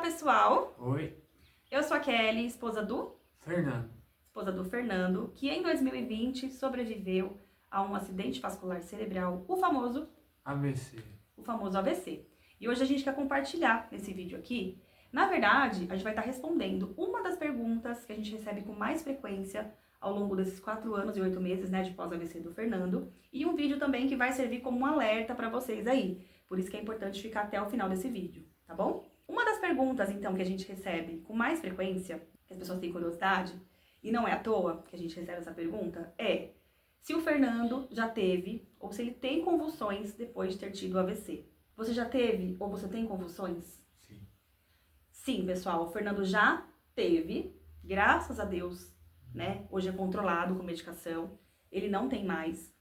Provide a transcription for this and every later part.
pessoal! Oi, Eu sou a Kelly, esposa do Fernando. que em 2020 sobreviveu a um acidente vascular cerebral, ABC. o famoso AVC. E hoje a gente quer compartilhar nesse vídeo aqui. Na verdade, a gente vai estar respondendo uma das perguntas que a gente recebe com mais frequência ao longo desses 4 anos e 8 meses, de pós-AVC do Fernando. E um vídeo também que vai servir como um alerta para vocês aí. Por isso que é importante ficar até o final desse vídeo, tá bom? Uma das perguntas, então, que a gente recebe com mais frequência, que as pessoas têm curiosidade, e não é à toa que a gente recebe essa pergunta, é se o Fernando já teve ou se ele tem convulsões depois de ter tido AVC. Você já teve ou você tem convulsões? Sim. Sim, pessoal, o Fernando já teve, graças a Deus, hoje é controlado com medicação, ele não tem mais.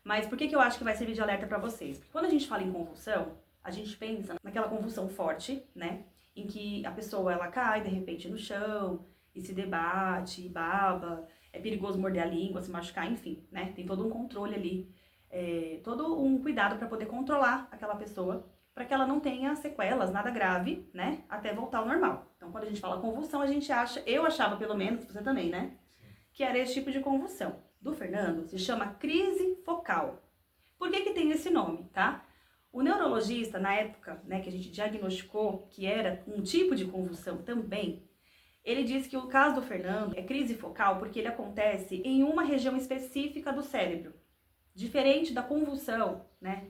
Mas por que eu acho que vai servir de alerta para vocês? Porque quando a gente fala em convulsão, a gente pensa naquela convulsão forte, em que a pessoa ela cai de repente no chão e se debate, baba, é perigoso morder a língua, se machucar, enfim, Tem todo um controle ali, todo um cuidado para poder controlar aquela pessoa, para que ela não tenha sequelas, nada grave, até voltar ao normal. Então, quando a gente fala convulsão, a gente acha, eu achava pelo menos, você também, Sim. que era esse tipo de convulsão. Do Fernando se chama crise focal. Por que tem esse nome, tá? O neurologista, na época, que a gente diagnosticou que era um tipo de convulsão também, ele disse que o caso do Fernando é crise focal porque ele acontece em uma região específica do cérebro. Diferente da convulsão,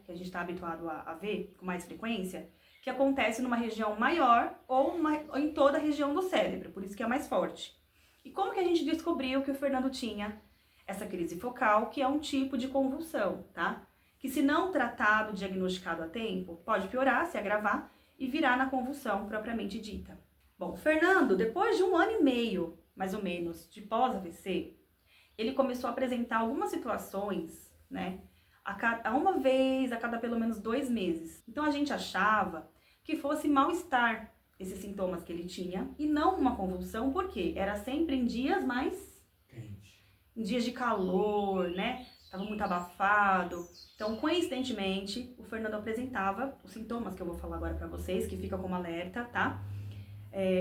que a gente está habituado a ver com mais frequência, que acontece numa região maior ou em toda a região do cérebro, por isso que é mais forte. E como que a gente descobriu que o Fernando tinha essa crise focal, que é um tipo de convulsão, tá? Que se não tratado, diagnosticado a tempo, pode piorar, se agravar e virar na convulsão propriamente dita. Bom, Fernando, depois de 1 ano e meio, mais ou menos, de pós-AVC, ele começou a apresentar algumas situações, a uma vez a cada pelo menos 2 meses. Então a gente achava que fosse mal-estar esses sintomas que ele tinha e não uma convulsão, porque era sempre em dias mais Quente. em dias de calor, Tava muito abafado. Então, coincidentemente, o Fernando apresentava os sintomas que eu vou falar agora pra vocês, que fica como alerta, tá?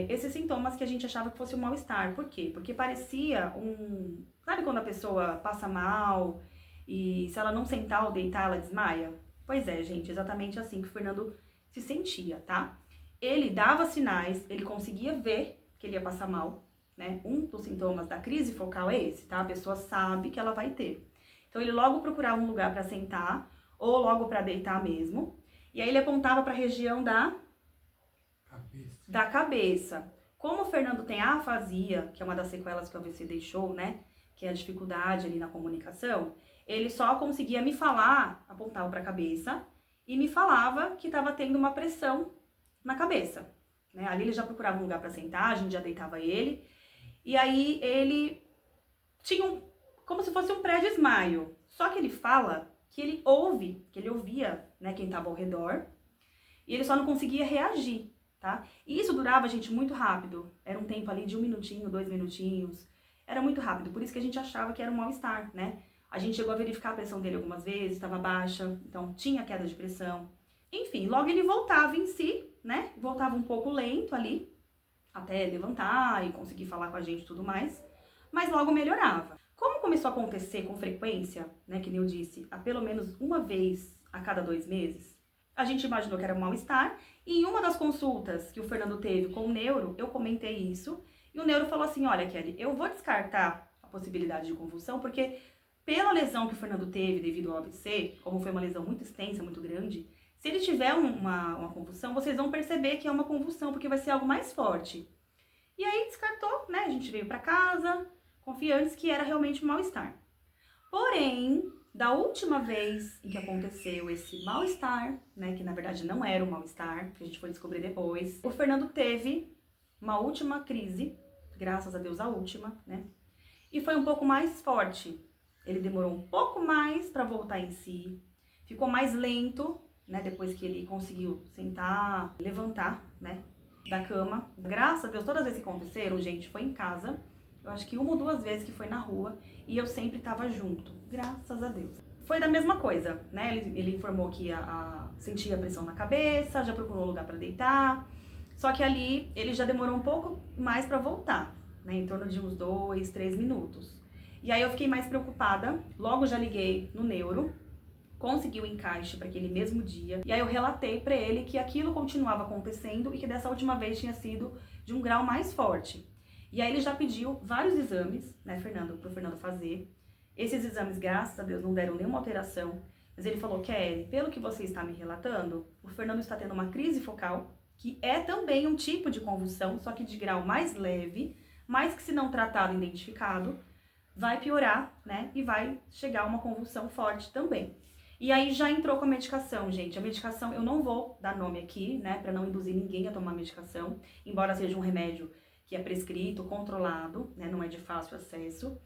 Esses sintomas que a gente achava que fosse um mal-estar. Por quê? Porque parecia um... Sabe quando a pessoa passa mal e se ela não sentar ou deitar, ela desmaia? Pois é, gente, exatamente assim que o Fernando se sentia, tá? Ele dava sinais, ele conseguia ver que ele ia passar mal, Um dos sintomas da crise focal é esse, tá? A pessoa sabe que ela vai ter. Então, ele logo procurava um lugar para sentar ou logo para deitar mesmo. E aí, ele apontava para a região da cabeça. Como o Fernando tem a afasia, que é uma das sequelas que o AVC deixou, Que é a dificuldade ali na comunicação, ele só conseguia me falar, apontava para a cabeça, e me falava que estava tendo uma pressão na cabeça. Ali ele já procurava um lugar para sentar, a gente já deitava ele. E aí ele tinha como se fosse um pré-desmaio. Só que ele fala que ele ouvia, quem estava ao redor, e ele só não conseguia reagir, tá? E isso durava, gente, muito rápido. Era um tempo ali de 1 minutinho, 2 minutinhos. Era muito rápido, por isso que a gente achava que era um mal-estar, A gente chegou a verificar a pressão dele algumas vezes, estava baixa, então tinha queda de pressão. Enfim, logo ele voltava em si, Voltava um pouco lento ali, até levantar e conseguir falar com a gente e tudo mais, mas logo melhorava. Como começou a acontecer com frequência, que nem eu disse, a pelo menos uma vez a cada 2 meses, a gente imaginou que era um mal-estar, e em uma das consultas que o Fernando teve com o neuro, eu comentei isso, e o neuro falou assim, olha, Kelly, eu vou descartar a possibilidade de convulsão, porque pela lesão que o Fernando teve devido ao AVC, como foi uma lesão muito extensa, muito grande, se ele tiver uma convulsão, vocês vão perceber que é uma convulsão, porque vai ser algo mais forte. E aí descartou, A gente veio pra casa, confiantes que era realmente um mal-estar. Porém, da última vez em que aconteceu esse mal-estar, que na verdade não era um mal-estar, que a gente foi descobrir depois, o Fernando teve uma última crise, graças a Deus a última, E foi um pouco mais forte. Ele demorou um pouco mais para voltar em si, ficou mais lento, depois que ele conseguiu sentar, levantar, da cama. Graças a Deus, todas as vezes que aconteceram, gente, foi em casa. Eu acho que 1 ou 2 vezes que foi na rua e eu sempre tava junto, graças a Deus. Foi da mesma coisa, Ele informou que sentia pressão na cabeça, já procurou lugar para deitar. Só que ali ele já demorou um pouco mais para voltar, né? Em torno de uns 2, 3 minutos. E aí eu fiquei mais preocupada, logo já liguei no neuro, consegui o encaixe para aquele mesmo dia. E aí eu relatei para ele que aquilo continuava acontecendo e que dessa última vez tinha sido de um grau mais forte. E aí ele já pediu vários exames, né, Fernando, pro Fernando fazer. Esses exames, graças a Deus, não deram nenhuma alteração. Mas ele falou, Kelly, pelo que você está me relatando, o Fernando está tendo uma crise focal, que é também um tipo de convulsão, só que de grau mais leve, mas que se não tratado e identificado, vai piorar, né, e vai chegar a uma convulsão forte também. E aí já entrou com a medicação, gente. A medicação, eu não vou dar nome aqui, né, para não induzir ninguém a tomar medicação, embora seja um remédio que é prescrito, controlado, né, não é de fácil acesso.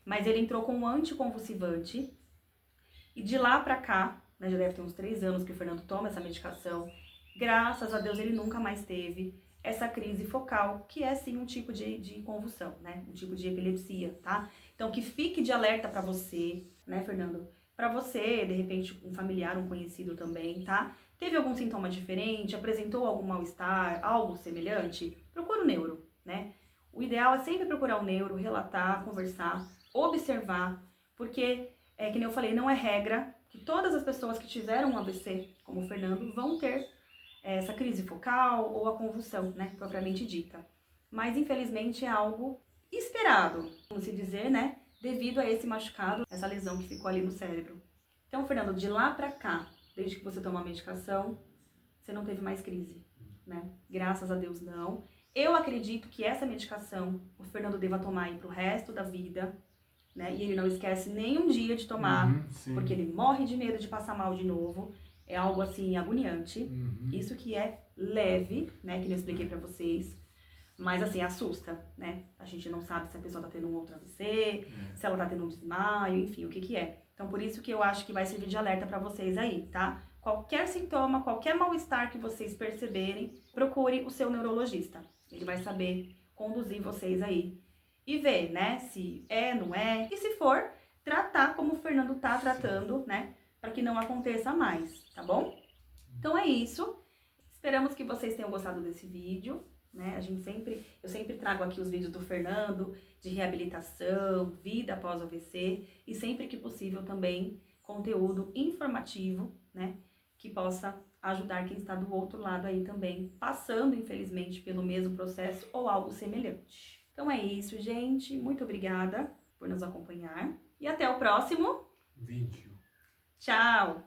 Mas ele entrou com um anticonvulsivante. E de lá pra cá, né, já deve ter uns 3 anos que o Fernando toma essa medicação. Graças a Deus ele nunca mais teve essa crise focal, que é sim um tipo de convulsão, né? Um tipo de epilepsia, tá? Então que fique de alerta pra você, né, Fernando? Pra você, de repente, um familiar, um conhecido também, tá? Teve algum sintoma diferente, apresentou algum mal-estar, algo semelhante? Procura o neuro, né? O ideal é sempre procurar o neuro, relatar, conversar, observar, porque, que nem eu falei, não é regra que todas as pessoas que tiveram um AVC, como o Fernando, vão ter essa crise focal ou a convulsão, né, propriamente dita. Mas, infelizmente, é algo esperado, vamos se dizer, né, devido a esse machucado, essa lesão que ficou ali no cérebro. Então, Fernando, de lá pra cá, desde que você tomou a medicação, você não teve mais crise, né? Graças a Deus, não. Eu acredito que essa medicação o Fernando deva tomar aí pro resto da vida, né? E ele não esquece nem um dia de tomar, porque ele morre de medo de passar mal de novo. É algo assim agoniante. Isso que é leve, né? Que eu expliquei pra vocês. Mas assim, assusta, né? A gente não sabe se a pessoa tá tendo um outro AVC, se ela tá tendo um desmaio, enfim, o que que é. Então por isso que eu acho que vai servir de alerta pra vocês aí, tá? Qualquer sintoma, qualquer mal-estar que vocês perceberem, procure o seu neurologista. Ele vai saber conduzir vocês aí e ver, né, se é, não é. E se for, tratar como o Fernando tá tratando, né, para que não aconteça mais, tá bom? Então é isso. Esperamos que vocês tenham gostado desse vídeo, né? Eu sempre trago aqui os vídeos do Fernando, de reabilitação, vida após o AVC, e sempre que possível também conteúdo informativo, né, que possa ajudar quem está do outro lado aí também, passando, infelizmente, pelo mesmo processo ou algo semelhante. Então é isso, gente. Muito obrigada por nos acompanhar. E até o próximo vídeo. Tchau!